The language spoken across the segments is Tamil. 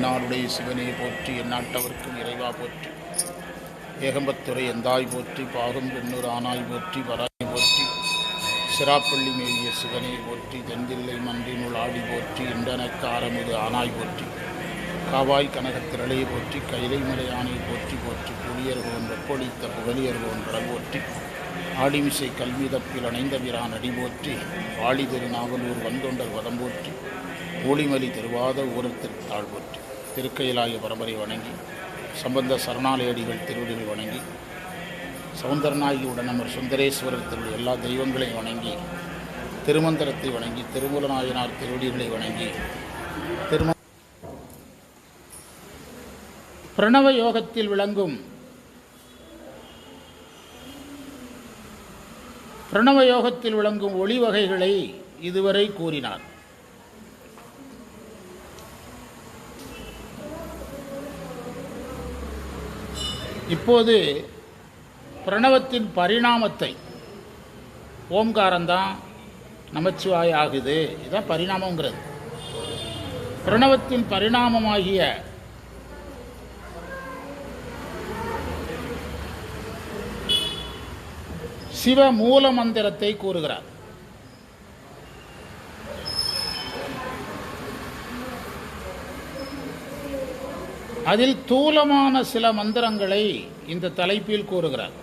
நாடுடைய சிவனே போற்றி, எந்நாட்டவர்க்கும் இறைவா போற்றி, ஏகம்பத்துறை எந்தாய் போற்றி, பாகம் பெண்ணூர் ஆனாய் போற்றி, வராய் போற்றி, சிராப்பள்ளி மேவிய சிவனே போற்றி, தென்தில்லை மன்றினுள் ஆடி போற்றி, இண்டனக்கு ஆரமிது ஆனாய் போற்றி, காவாய் கனகத்திரளை போற்றி, கைலை மலையானை போற்றி போற்றி, புலியர்கோன் வெப்பொழித்த புகழியர்கோன் கடல் போற்றி, ஆடிமிசை கல்விதப்பில் அணைந்த பிரான் அடி போற்றி, வாழி திருநாவலூர் வந்தொண்டர் வதம் போற்றி, ஊழிமலி திருவாத ஊரர் திருத்தாள் போற்றி, திருக்கையிலாய பரம்பரை வணங்கி, சம்பந்த சரணாலயடிகள் திருவடிகள் வணங்கி, சவுந்தரநாயகி உடனமர் சுந்தரேஸ்வரர் திருவடி எல்லா தெய்வங்களையும் வணங்கி, திருமந்திரத்தை வணங்கி, திருமூலநாயனார் திருவடிகளை வணங்கி, பிரணவ யோகத்தில் விளங்கும் பிரணவ யோகத்தில் விளங்கும் ஒளி வகைகளை இதுவரை கூறினார். இப்போது பிரணவத்தின் பரிணாமத்தை, ஓம்காரம்தான் நமச்சிவாய ஆகுது, இதுதான் பரிணாமங்கிறது. பிரணவத்தின் பரிணாமமாகிய சிவ மூல மந்திரத்தை கூறுகிறார். அதில் தூலமான சில மந்திரங்களை இந்த தலைப்பில் கூறுகிறார்.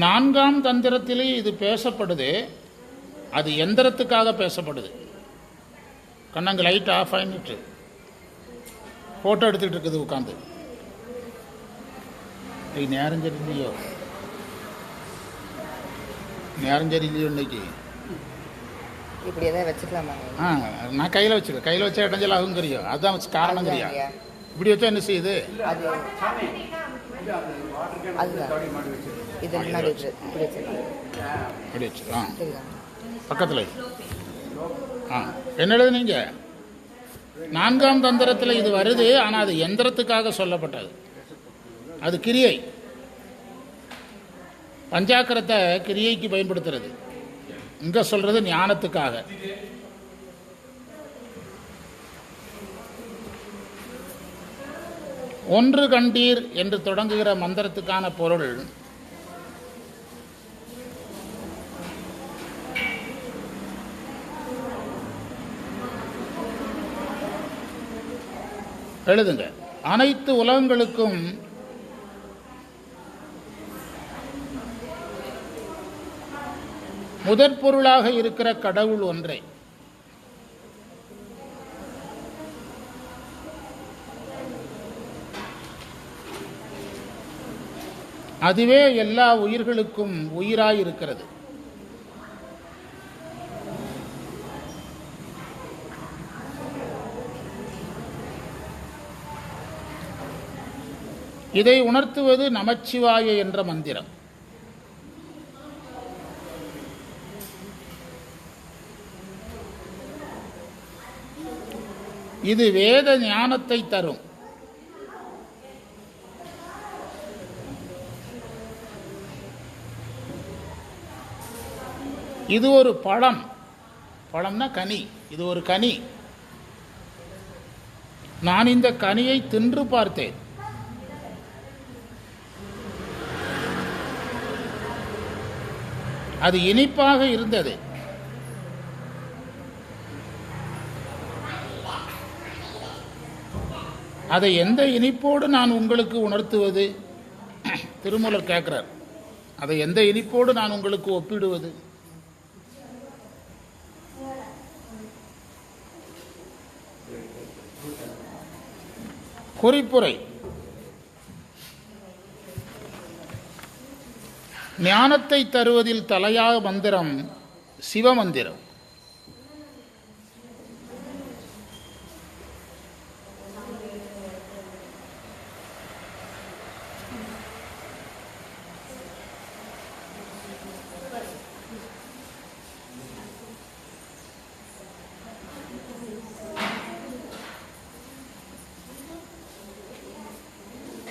நான்காம் தந்திரத்திலே இது பேசப்படுது. அது எந்திரத்துக்காக பேசப்படுது. கண்ணங்க லைட் ஆஃப் ஆகிட்டு ஃபோட்டோ எடுத்துகிட்டு இருக்குது உட்காந்து. நேரம் சரியில்லையோ இன்னைக்கு இப்படி எதாவது வச்சுக்கலாமா? நான் கையில் வச்சுருக்கேன். கையில் வச்சா இடைஞ்சல் ஆகும் தெரியும். அதுதான் வச்சு காரணம் தெரியும். இப்படி வச்சா என்ன செய்யுது? இப்படி வச்சு பக்கத்தில் என்ன எழுதுனீங்க? நான்காம் தந்திரத்தில் இது வருது. ஆனால் அது எந்திரத்துக்காக சொல்லப்பட்டது. அது கிரியை, பஞ்சாக்கரத்தை கிரியைக்கு பயன்படுத்துறது. இங்க சொல்றது ஞானத்துக்காக. ஒன்று கண்டீர் என்று தொடங்குகிற மந்திரத்துக்கான பொருள் எழுதுங்க. அனைத்து உலகங்களுக்கும் முதற் பொருளாக இருக்கிற கடவுள் ஒன்றே. அதுவே எல்லா உயிர்களுக்கும் உயிராய் இருக்கிறது. இதை உணர்த்துவது நமச்சிவாய என்ற மந்திரம். இது வேத ஞானத்தை தரும். இது ஒரு பழம். பழம்னா கனி. இது ஒரு கனி. நான் இந்த கனியை தின்று பார்த்தேன். அது இனிப்பாக இருந்தது. அதை எந்த இனிப்போடு நான் உங்களுக்கு உணர்த்துவது? திருமூலர் கேட்கிறார். அதை எந்த இனிப்போடு நான் உங்களுக்கு ஒப்பிடுவது? குறிப்புரை: ஞானத்தை தருவதில் தலையாக மந்திரம் சிவமந்திரம்.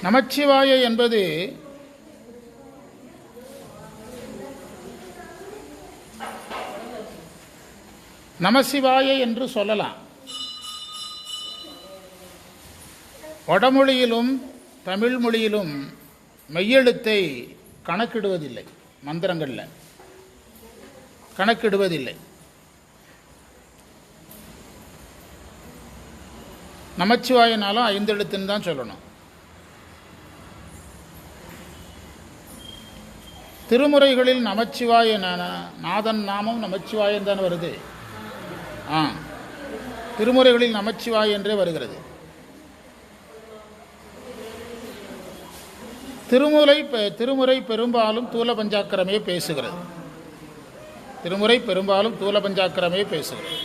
நமச்சிவாய என்பது நமசிவாய என்று சொல்லலாம். வடமொழியிலும் தமிழ் மொழியிலும் மெய்யெழுத்தை கணக்கிடுவதில்லை, மந்திரங்களில் கணக்கிடுவதில்லை. நமச்சிவாயனாலும் 5 எழுத்துன்னு தான் சொல்லணும். திருமுறைகளில் நமச்சிவாய நாதன் நாமம் நமச்சிவாயன் தான் வருது. திருமுறைகளில் நமச்சிவாய என்றே வருகிறது. திருமுறை பெரும்பாலும் தூல பஞ்சாக்கரமே பேசுகிறது. திருமுறை பெரும்பாலும் தூல பஞ்சாக்கரமே பேசுகிறது.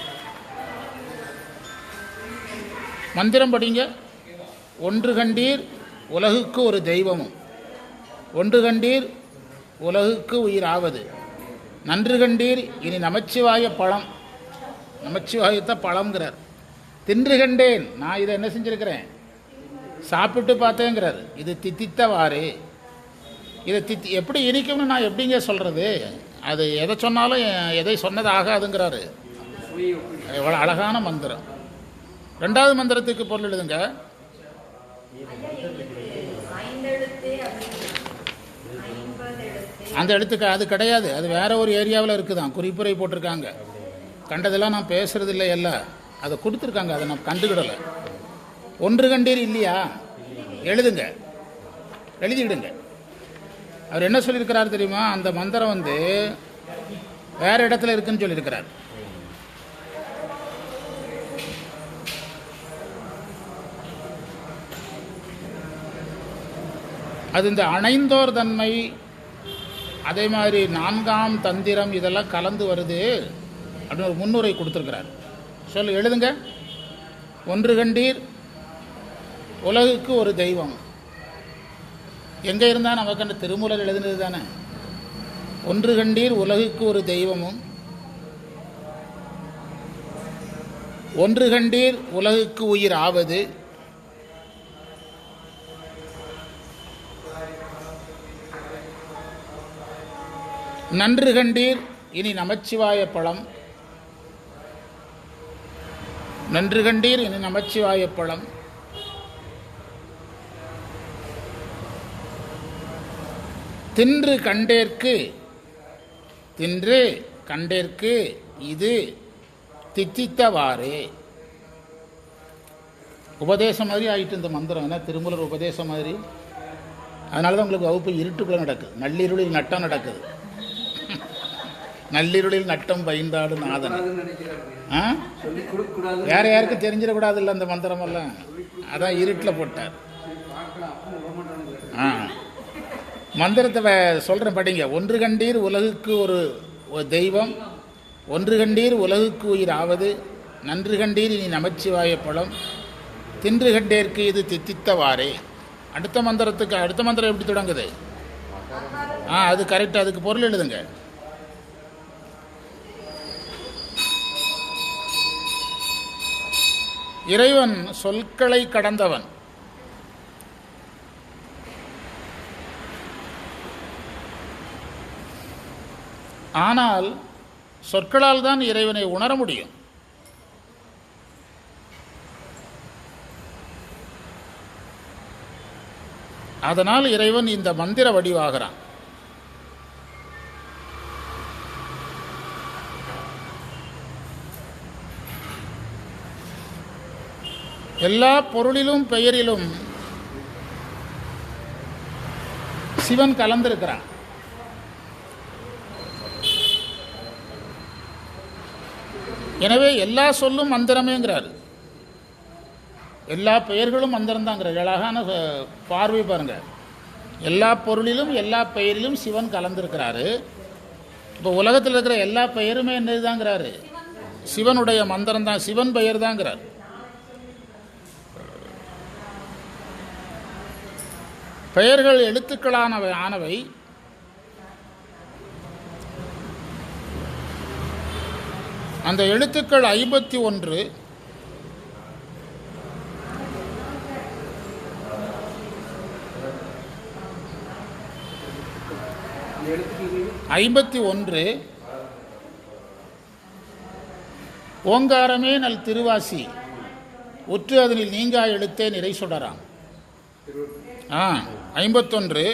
மந்திரம் படிங்க. ஒன்று கண்டீர் உலகுக்கு ஒரு தெய்வமும், ஒன்று கண்டீர் உலகுக்கு உயிராவது, நன்று கண்டீர் இனி நமச்சிவாய பழம். நமச்சிவாயத்தை பழம்ங்கிறார். தின்று கண்டேன், நான் இதை என்ன செஞ்சுருக்கிறேன், சாப்பிட்டு பார்த்தேங்கிறார். இது தித்தித்தவாறு. இதை எப்படி இனிக்கும்னு நான் எப்படிங்க சொல்கிறது? அது எதை சொன்னாலும் எதை சொன்னது ஆகாதுங்கிறாரு. எவ்வளோ அழகான மந்திரம். 2வது மந்திரத்துக்கு பொருள் எழுதுங்க. அந்த எழுத்துக்கு அது கிடையாது, அது வேற ஒரு ஏரியாவில் இருக்குதான், குறிப்புரை போட்டிருக்காங்க. கண்டதெல்லாம் நான் பேசுறது இல்லை, எல்லாம் அதை கொடுத்துருக்காங்க, அதை நான் கண்டுக்கிடலை. ஒன்று கண்டீர் இல்லையா, எழுதுங்க, எழுதிவிடுங்க. அவர் என்ன சொல்லியிருக்கிறார் தெரியுமா? அந்த மந்திரம் வேற இடத்துல இருக்குன்னு சொல்லியிருக்கிறார். அது இந்த அணைந்தோர் தன்மை, அதே மாதிரி 4ஆம் தந்திரம், இதெல்லாம் கலந்து வருது அப்படின்னு ஒரு முன்னுரை கொடுத்துருக்கிறார். எழுதுங்க. ஒன்று கண்டீர் உலகுக்கு ஒரு தெய்வம். எங்கே இருந்தால் நமக்கு அந்த திருமூலர் எழுதுனது தானே. ஒன்று கண்டீர் உலகுக்கு ஒரு தெய்வமும், ஒன்று கண்டீர் உலகுக்கு உயிர் ஆவது, நன்று கண்டீர் இனி நமச்சிவாய பழம், நன்று கண்டீர் இனி நமச்சிவாய பழம், தின்று கண்டேற்கு, தின்று கண்டேற்கு இது தித்தித்தவாறு. உபதேசம் மாதிரி ஆயிட்டு இந்த மந்திரம். என்ன திருமூலர் உபதேசம் மாதிரி. அதனால தான் உங்களுக்கு வகுப்பு இருட்டுக்குள்ளே நடக்குது, நள்ளிருளில் நட்டம் நடக்குது. நள்ளிருளில் நட்டம் பயந்தாடு நாதன். வேற யாருக்கும் தெரிஞ்சிடக்கூடாது இல்லை அந்த மந்திரமெல்லாம், அதான் இருட்டில் போட்டார். மந்திரத்தை சொல்கிறேன் படிங்க. ஒன்று கண்டீர் உலகுக்கு ஒரு தெய்வம், ஒன்று கண்டீர் உலகுக்கு உயிர் ஆவது, நன்று கண்டீர் இனி நமச்சிவாய பழம், தின்று கண்டேற்கு இது தித்தித்தவாறே. அடுத்த மந்திரம் எப்படி தொடங்குது? அது கரெக்டாக, அதுக்கு பொருள் எழுதுங்க. இறைவன் சொற்களை கடந்தவன். ஆனால் சொற்களால் தான் இறைவனை உணர முடியும். அதனால் இறைவன் இந்த மந்திர வடிவாகிறான். எல்லா பொருளிலும் பெயரிலும் சிவன் கலந்திருக்கிறான். எனவே எல்லா சொல்லும் மந்திரமேங்கிறார், எல்லா பெயர்களும் மந்திரம் தாங்கிறார். அழகான பார்வை பாருங்க. எல்லா பொருளிலும் எல்லா பெயரிலும் சிவன் கலந்திருக்கிறாரு. இப்போ உலகத்தில் இருக்கிற எல்லா பெயருமே என்னதுதாங்கிறாரு, சிவனுடைய மந்திரம் தான், சிவன் பெயர் தாங்கிறார். பெயர்கள் எழுத்துக்களானவை அந்த எழுத்துக்கள் 51. 51 ஓங்காரமே நல் திருவாசி உற்று அதனில் நீங்கா எழுத்தே நிறை சுடராம். 51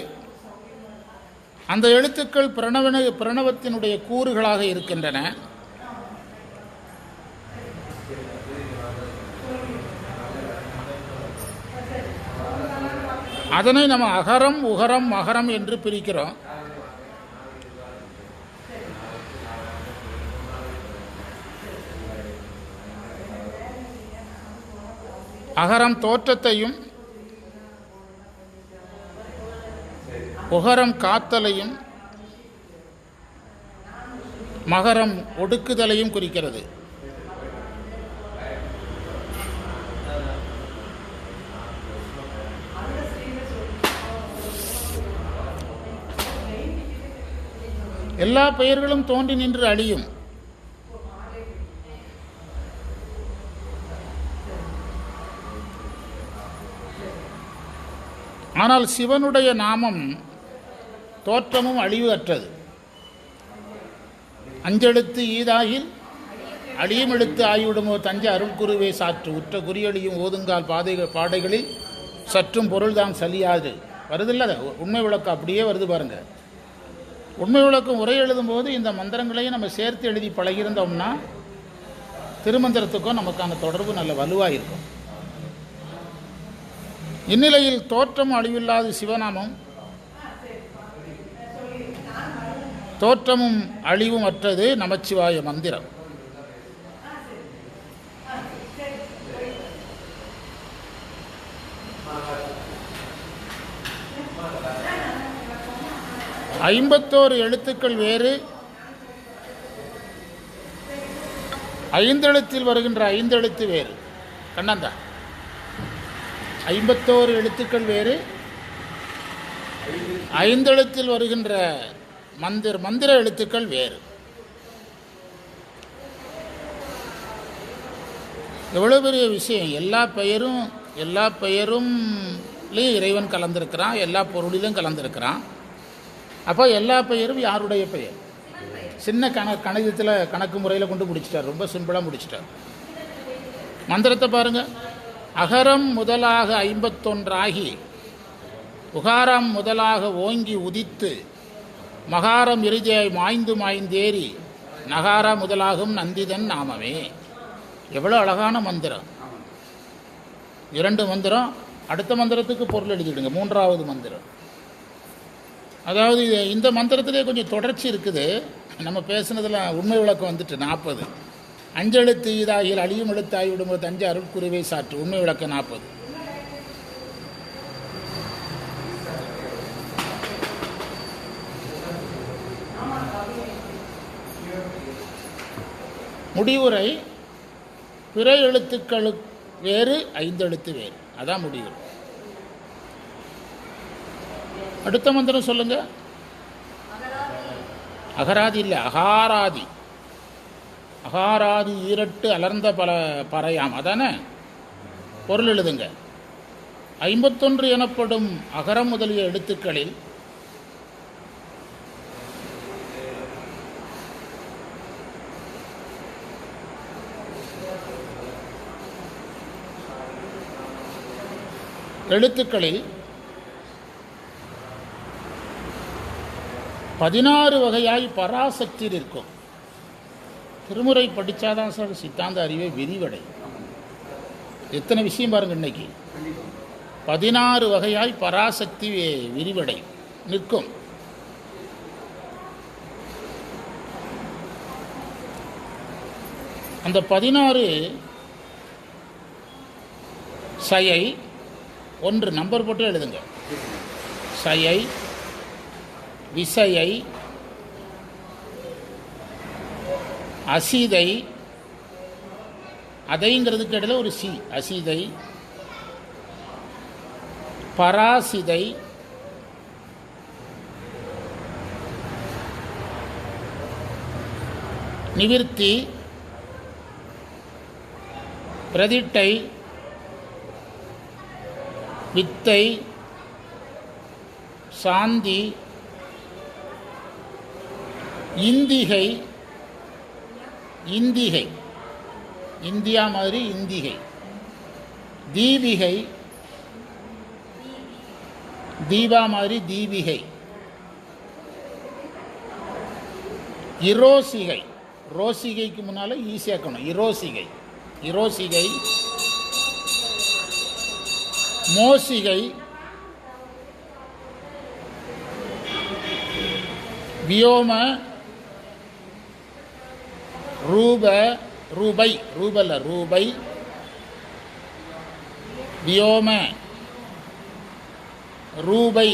அந்த எழுத்துக்கள் பிரணவத்தினுடைய கூறுகளாக இருக்கின்றன. அதனை நம்ம அகரம் உகரம் மகரம் என்று பிரிக்கிறோம். அகரம் தோற்றத்தையும் உகரம் காத்தலையும் மகரம் ஒடுக்குதலையும் குறிக்கிறது. எல்லா பெயர்களும் தோன்றி நின்று அழியும். ஆனால் சிவனுடைய நாமம் தோற்றமும் அழிவு அற்றது. அஞ்செழுத்து ஈதாகில் அழியும் எழுத்து ஆகிவிடுமோ தஞ்சை அருள்குருவே சாற்று உற்ற குறியழியும் ஓதுங்கால் பாடைகளில் சற்றும் பொருள்தான் சலியாது வருதில்ல. உண்மை விளக்கம் அப்படியே வருது பாருங்க. உண்மை விளக்கம் உரை எழுதும்போது இந்த மந்திரங்களையும் நம்ம சேர்த்து எழுதி பழகியிருந்தோம்னா திருமந்திரத்துக்கும் நமக்கான தொடர்பு நல்ல வலுவாக இருக்கும். இந்நிலையில் தோற்றம் அழிவில்லாத சிவநாமம் தோற்றமும் அழிவும் அற்றது நமச்சிவாய மந்திரம். ஐம்பத்தோரு எழுத்துக்கள் வேறு, ஐந்தெழுத்தில் வருகின்ற ஐந்தெழுத்து வேறு. கண்ணந்தா 51 எழுத்துக்கள் வேறு, ஐந்தெழுத்தில் வருகின்ற மந்திர எழுத்துக்கள் வேறு. எவ்வளோ பெரிய விஷயம்! எல்லா பெயரும்லேயும் இறைவன் கலந்திருக்கிறான், எல்லா பொருளிலும் கலந்திருக்கிறான். அப்போ எல்லா பெயரும் யாருடைய பெயர்? சின்ன கணிதத்தில் கணக்கு முறையில் கொண்டு முடிச்சிட்டார், ரொம்ப சிம்பிளாக முடிச்சிட்டார். மந்திரத்தை பாருங்கள். அகரம் முதலாக 51 ஆகி உகாரம் முதலாக ஓங்கி உதித்து மகாரம் இறுதியாய் மாய்ந்தேறி நகாரா முதலாகும் நந்திதன் நாமமே. எவ்வளோ அழகான மந்திரம்! 2 மந்திரம். அடுத்த மந்திரத்துக்கு பொருள் எழுதிவிடுங்க. 3வது மந்திரம். அதாவது இந்த மந்திரத்திலே கொஞ்சம் தொடர்ச்சி இருக்குது. நம்ம பேசுனதில் உண்மை விளக்கம் வந்துட்டு 40. அஞ்செழுத்து ஈதாகில் அழியும் எழுத்தாகி விடும்போது தஞ்சை அருட்குருவை சாற்று உண்மை விளக்கம் 40. முடிவுரை பிற எழுத்துக்களுக்கு வேறு, ஐந்தெழுத்து வேறு. அதான் முடிவுரை. அடுத்த மந்திரம் சொல்லுங்க. அகராதி இல்லை, அகாராதி. அகாராதி ஈரட்டு அலர்ந்த பறையாம். அதானே பொருள் எழுதுங்க. 51 எனப்படும் அகரம் முதலிய எழுத்துக்களில் எழுத்துக்களில் 16 வகையாய் பராசக்தி இருக்கும். திருமுறை படித்தாதான் சார் சித்தாந்த அறிவை விரிவடை. எத்தனை விஷயம் பாருங்க. இன்னைக்கு 16 வகையாய் பராசக்தி விரிவடை நிற்கும். அந்த 16 சயை 1 நம்பர் போட்டு எழுதுங்க. சயை, விசையை, அசிதை, அதைங்கிறதுக்கு இடையில ஒரு சி, அசிதை, பராசிதை, நிவிர்த்தி, பிரதிட்டை, வித்தை, சாந்தி, இந்திகை, இந்திகை, இந்தியா மாதிரி இந்திகை. தீபிகை, தீபா மாதிரி தீபிகை. இரோசிகை, ரோசிகைக்கு முன்னால் ஈ சேர்க்கணும். இரோசிகை, இரோசிகை. மோசிகை, வியோம, ரூப, ரூபை, ரூபல்ல ரூபை, வியோம, ரூபை,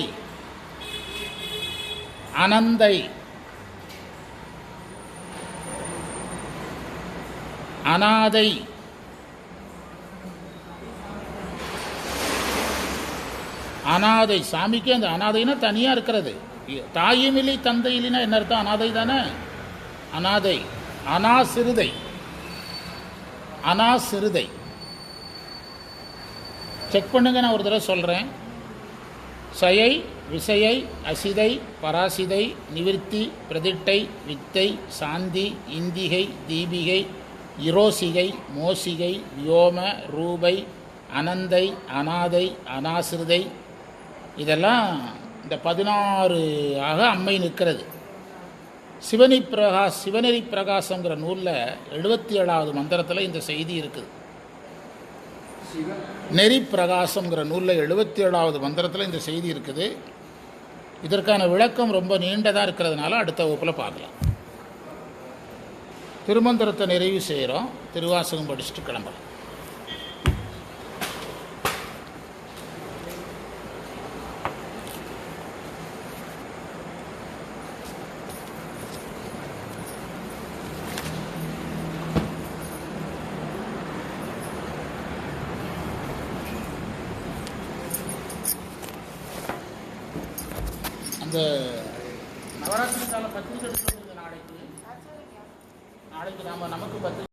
அனந்தை, அநாதை, அநாதை. சாமிக்கு அந்த அநாதைன்னா தனியாக இருக்கிறது. தாயும் இல்லை தந்தை இல்லைன்னா என்ன அர்த்தம்? அநாதை தானே. அநாதை. அனாசிறுதை, அனாசிறுதை. செக் பண்ணுங்க, நான் ஒரு தடவை சொல்கிறேன். சயை, விசயை, அசிதை, பராசிதை, நிவிர்த்தி, பிரதிட்டை, வித்தை, சாந்தி, இந்திகை, தீபிகை, இரோசிகை, மோசிகை, வியோம, ரூபை, அனந்தை, அநாதை, அனாசிறுதை. இதெல்லாம் இந்த 16 ஆக அம்மை நிற்கிறது. சிவநெறி பிரகாசங்கிற நூலில் 77வது மந்திரத்தில் இந்த செய்தி இருக்குது. நெறி பிரகாசங்கிற நூலில் 77வது மந்திரத்தில் இந்த செய்தி இருக்குது. இதற்கான விளக்கம் ரொம்ப நீண்டதாக இருக்கிறதுனால அடுத்த வகுப்பில் பார்க்கலாம். திருமந்திரத்தை நிறைவு செய்கிறோம். திருவாசகம் படிச்சுட்டு கிளம்பலாம். அந்த நவராத்திரி கால பத்திரிகை எடுத்து நாளைக்கு நமக்கு பத்திரிகை